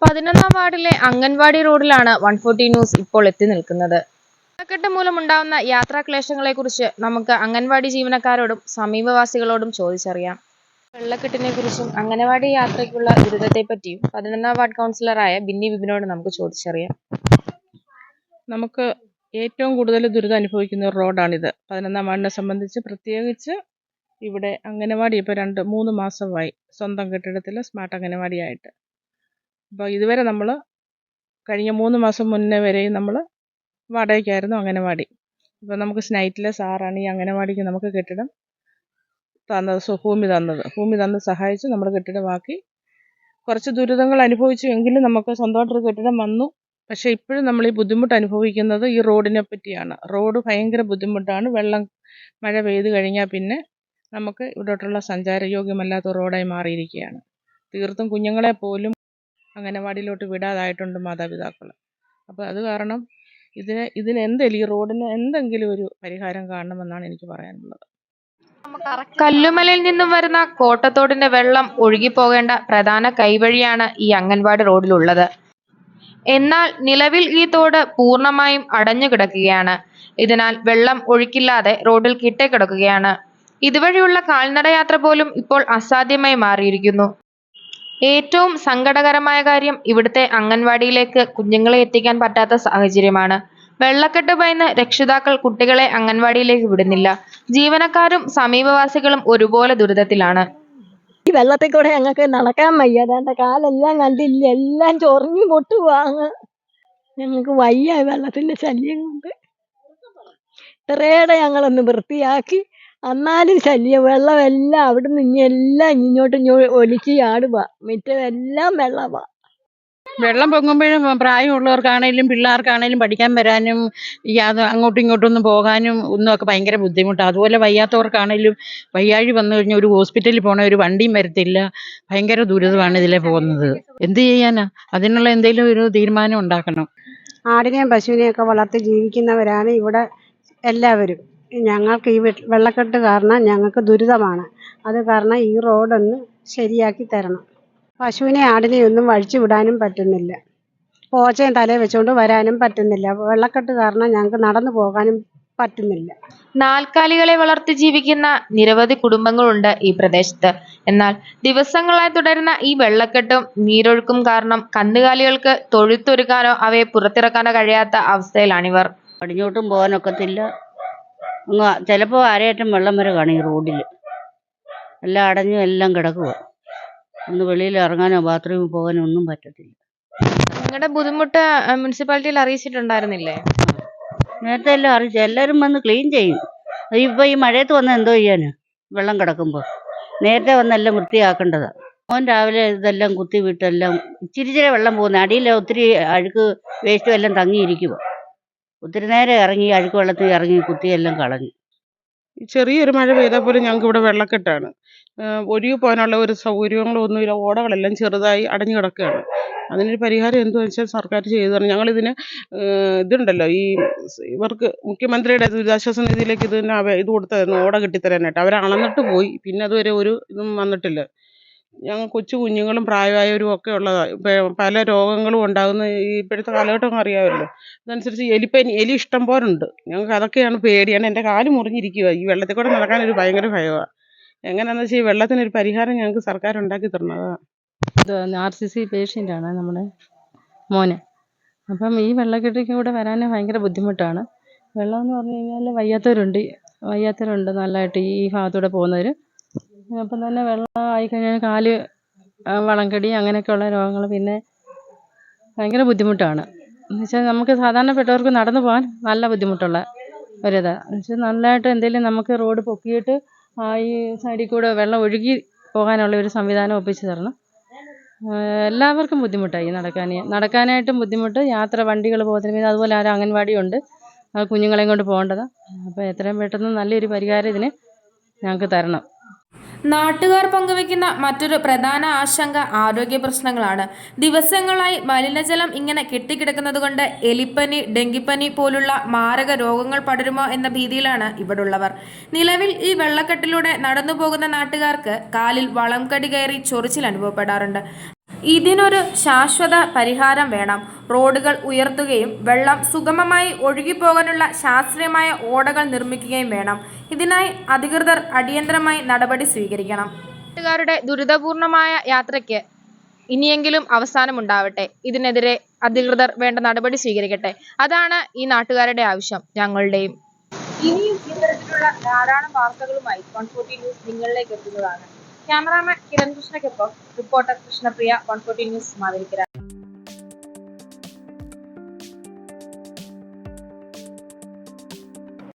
11ാം വാർഡിലെ അംഗൻവാടി റോഡിലാണ് 140 ന്യൂസ് ഇപ്പോൾ എത്തി നിൽക്കുന്നത്. വെള്ളക്കെട്ട് മൂലമുണ്ടാകുന്ന യാത്രാക്ലേശങ്ങളെക്കുറിച്ച് നമുക്ക് അംഗൻവാടി ജീവനക്കാരോടും സമീപവാസികളോടും ചോദിച്ചറിയാം. വെള്ളക്കെട്ടിനെക്കുറിച്ചും അംഗൻവാടി യാത്രയ്ക്കുള്ള ദുരിതത്തെപ്പറ്റിയും 11ാം വാർഡ് കൗൺസിലറായ ബിന്നി വിപിനോട് നമുക്ക് ചോദിച്ചറിയാം. നമുക്ക് ഏറ്റവും കൂടുതൽ ദുരിതം അനുഭവിക്കുന്ന ഒരു റോഡാണിത്. 11ാം വാർഡിനെ സംബന്ധിച്ച് പ്രത്യേകിച്ച് ഇവിടെ അംഗനവാടി ഇപ്പോൾ 2-3 മാസമായി സ്വന്തം കെട്ടിടത്തിൽ സ്മാർട്ട് അംഗനവാടിയായിട്ട്. അപ്പോൾ ഇതുവരെ നമ്മൾ കഴിഞ്ഞ 3 മാസം മുന്നേ വരെയും നമ്മൾ വാടകയ്ക്കായിരുന്നു അംഗനവാടി. ഇപ്പോൾ നമുക്ക് സ്നൈറ്റിലെ സാറാണ് ഈ അംഗനവാടിക്ക് നമുക്ക് കെട്ടിടം തന്നത്, ഭൂമി തന്ന് സഹായിച്ച് നമ്മൾ കെട്ടിടമാക്കി. കുറച്ച് ദുരിതങ്ങൾ അനുഭവിച്ചു എങ്കിലും നമുക്ക് സ്വന്തമായിട്ടൊരു കെട്ടിടം വന്നു. പക്ഷേ ഇപ്പോഴും നമ്മൾ ഈ ബുദ്ധിമുട്ട് അനുഭവിക്കുന്നത് ഈ റോഡിനെ പറ്റിയാണ്. റോഡ് ഭയങ്കര ബുദ്ധിമുട്ടാണ്. മഴ പെയ്ത് കഴിഞ്ഞാൽ പിന്നെ നമുക്ക് ഇവിടോട്ടുള്ള സഞ്ചാരയോഗ്യമല്ലാത്ത റോഡായി മാറിയിരിക്കുകയാണ്. തീർത്തും കുഞ്ഞുങ്ങളെ പോലും അംഗനവാടിയിലോട്ട് വിടാതായിട്ടുണ്ട് മാതാപിതാക്കൾ. അപ്പോൾ അത് കാരണം ഈ റോഡിന് എന്തെങ്കിലും ഒരു പരിഹാരം കാണണമെന്നാണ് എനിക്ക് പറയാനുള്ളത്. കല്ലുമലയിൽ നിന്നും വരുന്ന കോട്ടത്തോടിന്റെ വെള്ളം ഒഴുകിപ്പോകേണ്ട പ്രധാന കൈവഴിയാണ് ഈ അംഗൻവാടി റോഡിലുള്ളത്. എന്നാൽ നിലവിൽ ഈ തോട് പൂർണ്ണമായും അടഞ്ഞു കിടക്കുകയാണ്. ഇതിനാൽ വെള്ളം ഒഴുക്കില്ലാതെ റോഡിൽ കിടക്കുകയാണ്. ഇതുവഴിയുള്ള കാൽനടയാത്ര പോലും ഇപ്പോൾ അസാധ്യമായി മാറിയിരിക്കുന്നു. ഏറ്റവും സങ്കടകരമായ കാര്യം ഇവിടുത്തെ അംഗൻവാടിയിലേക്ക് കുഞ്ഞുങ്ങളെ എത്തിക്കാൻ പറ്റാത്ത സാഹചര്യമാണ്. വെള്ളക്കെട്ട് ഭയന്ന് രക്ഷിതാക്കൾ കുട്ടികളെ അംഗൻവാടിയിലേക്ക് വിടുന്നില്ല. ജീവനക്കാരും സമീപവാസികളും ഒരുപോലെ ദുരിതത്തിലാണ്. ഈ വെള്ളത്തിൽ കൂടെ ഞങ്ങൾക്ക് നടക്കാൻ വയ്യ. അതാണ്ട് കാലെല്ലാം കണ്ടില്ല, എല്ലാം ചൊറിഞ്ഞു പൊട്ടുവാങ്ങ്. ഞങ്ങൾക്ക് വയ്യ വെള്ളത്തിന്റെ ശല്യം കൊണ്ട്. ഇത്രയേറെ ഞങ്ങളൊന്ന് വൃത്തിയാക്കി, എന്നാലും ശല്യം. വെള്ളമെല്ലാം അവിടുന്ന് ഇങ്ങോട്ട് ഒലിച്ച് ചാടുക. മിറ്റമെല്ലാം വെള്ളമാ. വെള്ളം പൊങ്ങുമ്പോഴും പ്രായമുള്ളവർക്കാണേലും പിള്ളേർക്കാണേലും പഠിക്കാൻ വരാനും അങ്ങോട്ടും ഇങ്ങോട്ടൊന്നും പോകാനും ഒക്കെ ഭയങ്കര ബുദ്ധിമുട്ടാണ്. അതുപോലെ വയ്യാത്തവർക്കാണേലും വയ്യാഴി വന്നു കഴിഞ്ഞാൽ ഒരു ഹോസ്പിറ്റലിൽ പോകണ ഒരു വണ്ടിയും വരത്തില്ല. ഭയങ്കര ദുരിതമാണ് ഇതിലെ പോകുന്നത്. എന്ത് ചെയ്യാനാ? അതിനുള്ള എന്തെങ്കിലും ഒരു തീരുമാനം ഉണ്ടാക്കണം. ആടിനെയും പശുവിനെയൊക്കെ വളർത്തി ജീവിക്കുന്നവരാണ് ഇവിടെ എല്ലാവരും. ഞങ്ങൾക്ക് ഈ വെള്ളക്കെട്ട് കാരണം ഞങ്ങൾക്ക് ദുരിതമാണ്. അത് കാരണം ഈ റോഡൊന്ന് ശരിയാക്കി തരണം. പശുവിനെ ആടിനെയും ഒന്നും വഴിച്ചു വിടാനും പറ്റുന്നില്ല. പോച്ചയും തലയിൽ വെച്ചുകൊണ്ട് വരാനും പറ്റുന്നില്ല. വെള്ളക്കെട്ട് കാരണം ഞങ്ങൾക്ക് നടന്നു പോകാനും പറ്റുന്നില്ല. നാൽക്കാലികളെ വളർത്തി ജീവിക്കുന്ന നിരവധി കുടുംബങ്ങളുണ്ട് ഈ പ്രദേശത്ത്. എന്നാൽ ദിവസങ്ങളായി തുടരുന്ന ഈ വെള്ളക്കെട്ടും നീരൊഴുക്കും കാരണം കന്നുകാലികൾക്ക് തൊഴുത്തൊരുക്കാനോ അവയെ പുറത്തിറക്കാനോ കഴിയാത്ത അവസ്ഥയിലാണിവർ. പടിഞ്ഞോട്ടും പോകാനൊക്കത്തില്ല. ചിലപ്പോൾ അരയറ്റം വെള്ളം വരെ കാണും ഈ റോഡിൽ. എല്ലാം അടഞ്ഞു എല്ലാം കിടക്കുക. ഒന്ന് വെളിയിൽ ഇറങ്ങാനോ ബാത്റൂമിൽ പോകാനോ ഒന്നും പറ്റത്തില്ല. നിങ്ങളുടെ ബുദ്ധിമുട്ട് മുനിസിപ്പാലിറ്റിയിൽ അറിയിച്ചിട്ടുണ്ടായിരുന്നില്ലേ? നേരത്തെ എല്ലാം അറിയിച്ചു. എല്ലാവരും വന്ന് ക്ലീൻ ചെയ്യും. ഇപ്പോൾ ഈ മഴയത്ത് വന്ന് എന്തോ ചെയ്യാനാ? വെള്ളം കിടക്കുമ്പോൾ നേരത്തെ വന്നെല്ലാം വൃത്തിയാക്കേണ്ടതാണ്. മോൻ രാവിലെ ഇതെല്ലാം കുത്തി വിട്ടെല്ലാം ഇച്ചിരി വെള്ളം പോകുന്നത്. അടിയിൽ ഒത്തിരി അഴുക്ക് വേസ്റ്റും എല്ലാം തങ്ങിയിരിക്കുക. ഒത്തിരി നേരം ഇറങ്ങി അഴുക്ക് വെള്ളത്തിൽ ഇറങ്ങി കുത്തിയെല്ലാം കളഞ്ഞു. ചെറിയൊരു മഴ പെയ്താൽ പോലും ഞങ്ങൾക്ക് ഇവിടെ വെള്ളക്കെട്ടാണ്. ഒഴുകി പോകാനുള്ള ഒരു സൗകര്യങ്ങളൊന്നുമില്ല. ഓടകളെല്ലാം ചെറുതായി അടഞ്ഞു കിടക്കുകയാണ്. അതിനൊരു പരിഹാരം എന്തുവെന്ന് വെച്ചാൽ സർക്കാർ ചെയ്തു തരണം. ഞങ്ങളിതിന് ഇതുണ്ടല്ലോ, ഇവർക്ക് മുഖ്യമന്ത്രിയുടെ ദുരിതാശ്വാസ നിധിയിലേക്ക് ഇത് കൊടുത്തായിരുന്നു ഓട കെട്ടിത്തരാനായിട്ട്. അവർ അളന്നിട്ട് പോയി. പിന്നെ അതുവരെ ഒരു ഇതും വന്നിട്ടില്ല. ഞങ്ങൾ കൊച്ചു കുഞ്ഞുങ്ങളും പ്രായമായവരും ഒക്കെ ഉള്ളതാണ്. പല രോഗങ്ങളും ഉണ്ടാകുന്ന ഇപ്പോഴത്തെ കാലഘട്ടം അറിയാമല്ലോ. അതനുസരിച്ച് എലി ഇഷ്ടം പോലുണ്ട്. ഞങ്ങൾക്ക് അതൊക്കെയാണ് പേടിയാണ്. എൻ്റെ കാല് മുറിഞ്ഞിരിക്കുക. ഈ വെള്ളത്തിൽ കൂടെ നടക്കാനൊരു ഭയങ്കര ഭയമാണ്. എങ്ങനെയാണെന്ന് വെച്ചാൽ ഈ വെള്ളത്തിനൊരു പരിഹാരം ഞങ്ങൾക്ക് സർക്കാർ ഉണ്ടാക്കി തരണതാണ്. RCC പേഷ്യൻ്റാണ് നമ്മുടെ മോന്. അപ്പം ഈ വെള്ളക്കെട്ടിൽ കൂടെ വരാൻ ഭയങ്കര ബുദ്ധിമുട്ടാണ്. വെള്ളം എന്ന് പറഞ്ഞു കഴിഞ്ഞാൽ വയ്യാത്തവരുണ്ട് നല്ലതായിട്ട് ഈ ഭാഗത്തൂടെ പോകുന്നവർ. അപ്പം തന്നെ വെള്ളം ആയിക്കഴിഞ്ഞാൽ കാല് വളംകടി അങ്ങനെയൊക്കെയുള്ള രോഗങ്ങൾ. പിന്നെ ഭയങ്കര ബുദ്ധിമുട്ടാണ്. എന്നുവെച്ചാൽ നമുക്ക് സാധാരണപ്പെട്ടവർക്ക് നടന്നു പോകാൻ നല്ല ബുദ്ധിമുട്ടുള്ള ഒരിതാണ്. എന്നുവെച്ചാൽ നല്ലതായിട്ട് എന്തെങ്കിലും നമുക്ക് റോഡ് പൊക്കിയിട്ട് ഈ സൈഡിൽ കൂടെ വെള്ളം ഒഴുകി പോകാനുള്ള ഒരു സംവിധാനം ഒപ്പിച്ച് തരണം. എല്ലാവർക്കും ബുദ്ധിമുട്ടായി നടക്കാനായിട്ടും ബുദ്ധിമുട്ട്. വണ്ടികൾ പോകുന്നതിന് അതുപോലെ അംഗൻവാടിയുണ്ട്. കുഞ്ഞുങ്ങളെയും കൊണ്ട് പോകേണ്ടതാണ്. അപ്പോൾ എത്രയും പെട്ടെന്ന് നല്ലൊരു പരിഹാരം ഇതിന് ഞങ്ങൾക്ക് തരണം. നാട്ടുകാർ പങ്കുവയ്ക്കുന്ന മറ്റൊരു പ്രധാന ആശങ്ക ആരോഗ്യ പ്രശ്നങ്ങളാണ്. ദിവസങ്ങളായി മലിനജലം ഇങ്ങനെ കെട്ടിക്കിടക്കുന്നത് കൊണ്ട് എലിപ്പനി, ഡെങ്കിപ്പനി പോലുള്ള മാരക രോഗങ്ങൾ പടരുമോ എന്ന ഭീതിയിലാണ് ഇവിടുള്ളവർ. നിലവിൽ ഈ വെള്ളക്കെട്ടിലൂടെ നടന്നു പോകുന്ന നാട്ടുകാർക്ക് കാലിൽ വളം കടി കയറി ചൊറിച്ചിൽ അനുഭവപ്പെടാറുണ്ട്. ഇതിനൊരു ശാശ്വത പരിഹാരം വേണം. റോഡുകൾ ഉയർത്തുകയും വെള്ളം സുഗമമായി ഒഴുകിപ്പോകാനുള്ള ശാസ്ത്രീയമായ ഓടകൾ നിർമ്മിക്കുകയും വേണം. ഇതിനായി അധികൃതർ അടിയന്തരമായി നടപടി സ്വീകരിക്കണം. നാട്ടുകാരുടെ ദുരിതപൂർണമായ യാത്രയ്ക്ക് ഇനിയെങ്കിലും അവസാനമുണ്ടാവട്ടെ. ഇതിനെതിരെ അധികൃതർ വേണ്ട നടപടി സ്വീകരിക്കട്ടെ. അതാണ് ഈ നാട്ടുകാരുടെ ആവശ്യം, ഞങ്ങളുടെയും. ഇനിയും ഇത്തരത്തിലുള്ള ധാരാളം വാർത്തകളുമായി 140 ന്യൂസ് നിങ്ങളിലേക്ക് എത്തുന്നതാണ്. ക്യാമറാമാൻ കിരൺ കൃഷ്ണയ്ക്കൊപ്പം റിപ്പോർട്ടർ കൃഷ്ണപ്രിയ, 140 ന്യൂസ് മാവേലിക്കര.